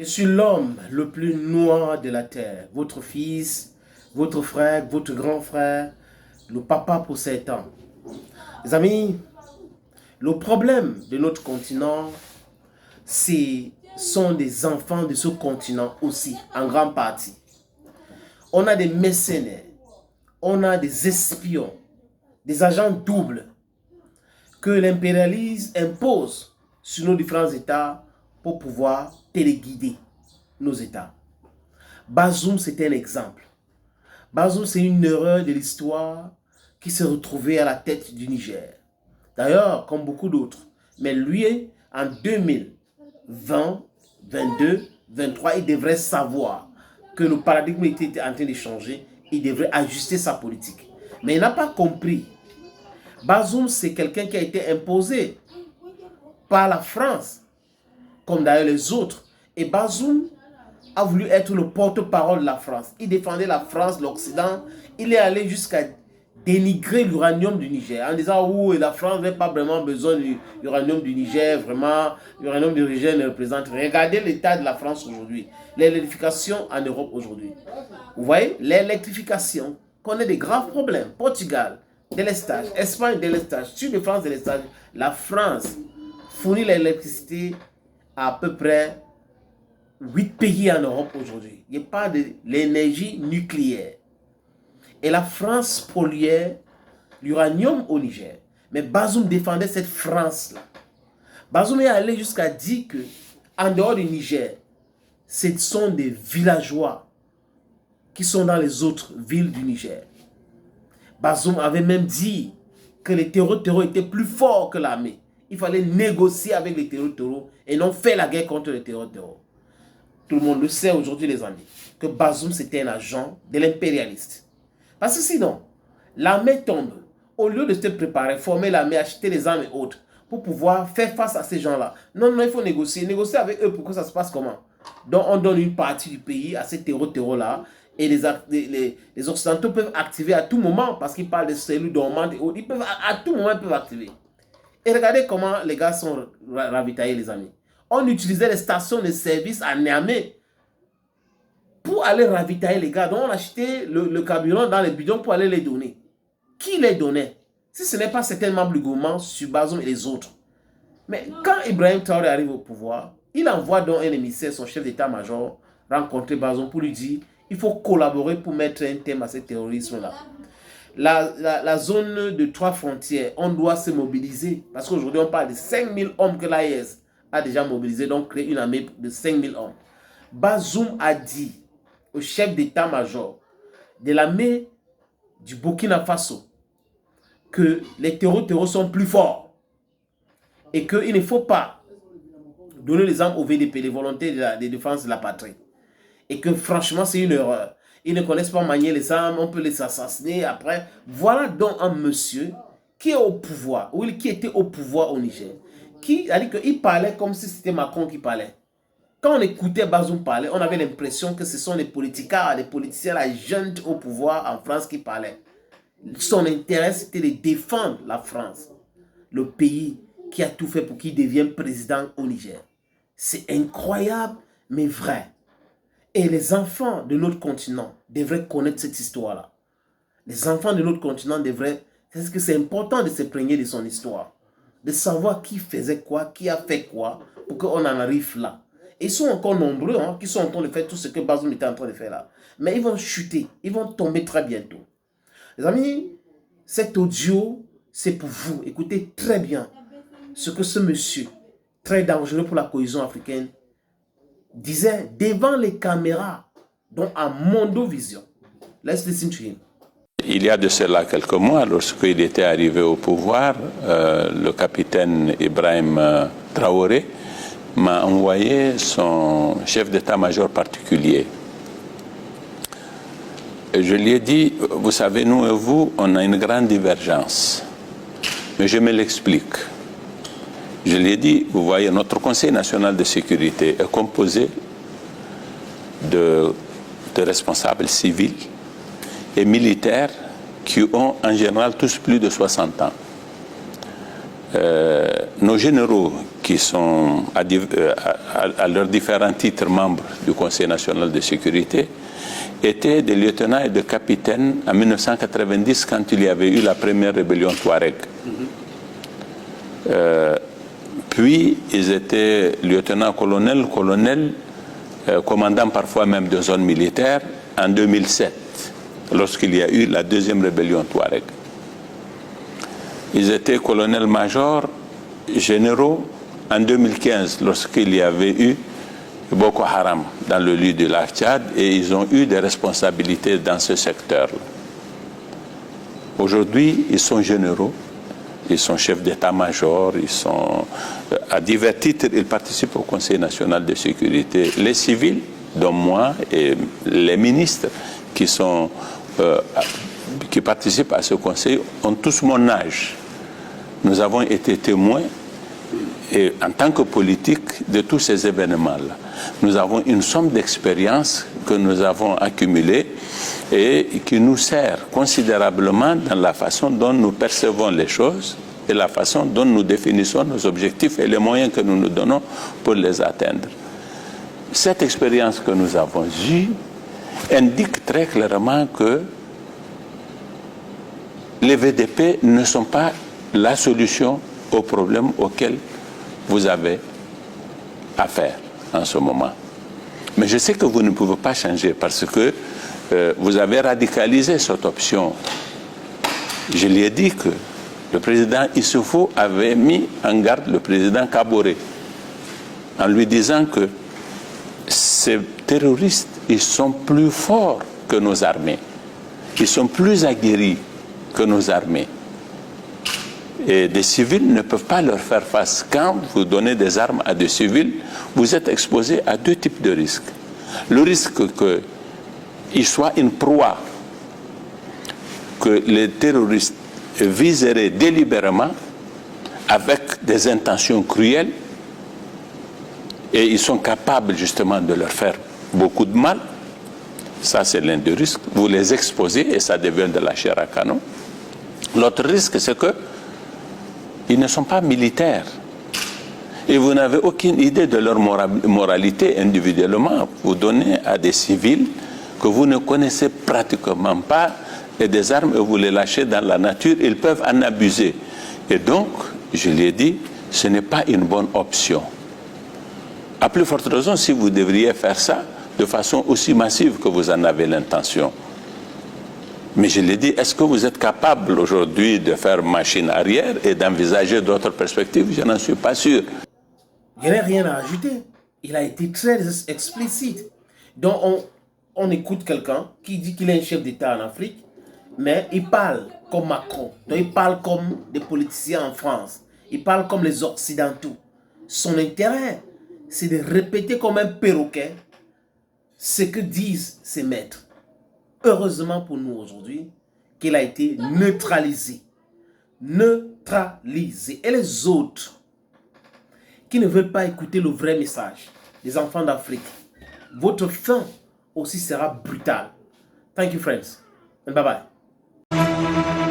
Je suis l'homme le plus noir de la terre. Votre fils, votre frère, votre grand frère, le papa pour 7 ans. Les amis, le problème de notre continent, sont des enfants de ce continent aussi, en grande partie. On a des mercenaires, on a des espions, des agents doubles que l'impérialisme impose sur nos différents États pour pouvoir téléguider nos États. Bazoum, c'est un exemple. Bazoum, c'est une erreur de l'histoire qui s'est retrouvée à la tête du Niger. D'ailleurs, comme beaucoup d'autres. Mais lui, en 2020, 22, 23, il devrait savoir que le paradigme était en train de changer. Il devrait ajuster sa politique. Mais il n'a pas compris. Bazoum, c'est quelqu'un qui a été imposé par la France, comme d'ailleurs les autres. Et Bazoum a voulu être le porte-parole de la France. Il défendait la France, l'Occident. Il est allé jusqu'à dénigrer l'uranium du Niger en disant oui, la France n'a pas vraiment besoin de l'uranium du Niger, vraiment, l'uranium du Niger ne représente rien. Regardez l'état de la France aujourd'hui, l'électrification en Europe aujourd'hui. Vous voyez, l'électrification connaît des graves problèmes. Portugal, délestage, Espagne, délestage, Sud de France, délestage. La France fournit l'électricité à peu près 8 pays en Europe aujourd'hui. Il n'y a pas de l'énergie nucléaire. Et la France polluait l'uranium au Niger. Mais Bazoum défendait cette France-là. Bazoum est allé jusqu'à dire que, en dehors du Niger, ce sont des villageois qui sont dans les autres villes du Niger. Bazoum avait même dit que les terreaux étaient plus forts que l'armée. Il fallait négocier avec les terreaux et non faire la guerre contre les terreaux. Tout le monde le sait aujourd'hui, les amis, que Bazoum, c'était un agent de l'impérialiste. Parce que sinon, l'armée tombe. Au lieu de se préparer, former l'armée, acheter les armes et autres, pour pouvoir faire face à ces gens-là. Non, non, il faut négocier. Négocier avec eux pour que ça se passe comment? Donc, on donne une partie du pays à ces terreaux-là. Et les Occidentaux peuvent activer à tout moment, parce qu'ils parlent de cellules dormantes et autres. Ils peuvent, à tout moment, ils peuvent activer. Et regardez comment les gars sont ravitaillés, les amis. On utilisait les stations de service à Niamey pour aller ravitailler les gars. Donc, on achetait le carburant dans les bidons pour aller les donner. Qui les donnait? Si ce n'est pas certains membres du gouvernement, sur Bazoum et les autres. Mais quand Ibrahim Traoré arrive au pouvoir, il envoie donc un émissaire, son chef d'état-major, rencontrer Bazoum pour lui dire il faut collaborer pour mettre un terme à ce terrorisme-là. La zone de 3 frontières, on doit se mobiliser. Parce qu'aujourd'hui, on parle de 5000 hommes que l'AES a déjà mobilisé, donc créer une armée de 5000 hommes. Bazoum a dit au chef d'état-major de l'armée du Burkina Faso que les terreaux sont plus forts et qu'il ne faut pas donner les armes au VDP, les volontés de défense de la patrie. Et que franchement, c'est une erreur. Ils ne connaissent pas manier les armes, on peut les assassiner après. Voilà donc un monsieur qui est au pouvoir, ou qui était au pouvoir au Niger, qui a dit qu'il parlait comme si c'était Macron qui parlait. Quand on écoutait Bazoum parler, on avait l'impression que ce sont les politiciens, la junte au pouvoir en France qui parlaient. Son intérêt, c'était de défendre la France, le pays qui a tout fait pour qu'il devienne président au Niger. C'est incroyable, mais vrai. Et les enfants de notre continent devraient connaître cette histoire-là. Les enfants de notre continent devraient... Parce que c'est important de s'imprégner de son histoire. De savoir qui faisait quoi, qui a fait quoi, pour qu'on en arrive là. Et ils sont encore nombreux qui sont en train de faire tout ce que Bazoum était en train de faire là. Mais ils vont chuter, ils vont tomber très bientôt. Les amis, cet audio, c'est pour vous. Écoutez très bien ce que ce monsieur, très dangereux pour la cohésion africaine, disait devant les caméras, donc à Mondovision. Let's listen to him. Il y a de cela quelques mois, lorsqu'il était arrivé au pouvoir, le capitaine Ibrahim Traoré m'a envoyé son chef d'état-major particulier. Et je lui ai dit, vous savez, nous et vous, on a une grande divergence. Mais je me l'explique. Je lui ai dit, vous voyez, notre Conseil national de sécurité est composé de responsables civils et militaires qui ont en général tous plus de 60 ans. Nos généraux qui qui sont à leurs différents titres membres du Conseil national de sécurité, étaient des lieutenants et des capitaines en 1990 quand il y avait eu la première rébellion Touareg. Puis ils étaient lieutenants-colonels, commandants parfois même de zones militaires en 2007, lorsqu'il y a eu la deuxième rébellion Touareg. Ils étaient colonels-majors, généraux en 2015, lorsqu'il y avait eu Boko Haram dans le lieu du lac Tchad, et ils ont eu des responsabilités dans ce secteur-là. Aujourd'hui, ils sont généraux, ils sont chefs d'état-major, ils sont à divers titres, ils participent au Conseil national de sécurité. Les civils, dont moi, et les ministres qui participent à ce conseil ont tous mon âge. Nous avons été témoins, et en tant que politique, de tous ces événements-là. Nous avons une somme d'expérience que nous avons accumulée et qui nous sert considérablement dans la façon dont nous percevons les choses et la façon dont nous définissons nos objectifs et les moyens que nous nous donnons pour les atteindre. Cette expérience que nous avons eue indique très clairement que les VDP ne sont pas la solution aux problèmes auxquels vous avez affaire en ce moment. Mais je sais que vous ne pouvez pas changer parce que vous avez radicalisé cette option. Je lui ai dit que le président Issoufou avait mis en garde le président Kaboré en lui disant que ces terroristes, ils sont plus forts que nos armées. Ils sont plus aguerris que nos armées. Et des civils ne peuvent pas leur faire face. Quand vous donnez des armes à des civils, vous êtes exposé à deux types de risques. Le risque qu'ils soient une proie, que les terroristes viseraient délibérément avec des intentions cruelles, et ils sont capables justement de leur faire beaucoup de mal. Ça, c'est l'un des risques. Vous les exposez et ça devient de la chair à canon. L'autre risque, c'est que ils ne sont pas militaires. Et vous n'avez aucune idée de leur moralité individuellement. Vous donnez à des civils que vous ne connaissez pratiquement pas et des armes et vous les lâchez dans la nature, ils peuvent en abuser. Et donc, je lui ai dit, ce n'est pas une bonne option. À plus forte raison, si vous devriez faire ça de façon aussi massive que vous en avez l'intention. Mais je lui ai dit, est-ce que vous êtes capable aujourd'hui de faire machine arrière et d'envisager d'autres perspectives? Je n'en suis pas sûr. Je n'ai rien à ajouter. Il a été très explicite. Donc on écoute quelqu'un qui dit qu'il est un chef d'État en Afrique, mais il parle comme Macron. Donc il parle comme des politiciens en France. Il parle comme les Occidentaux. Son intérêt, c'est de répéter comme un perroquet ce que disent ses maîtres. Heureusement pour nous aujourd'hui qu'il a été neutralisé. Neutralisé. Et les autres qui ne veulent pas écouter le vrai message des enfants d'Afrique, votre fin aussi sera brutale. Thank you, friends. And bye-bye.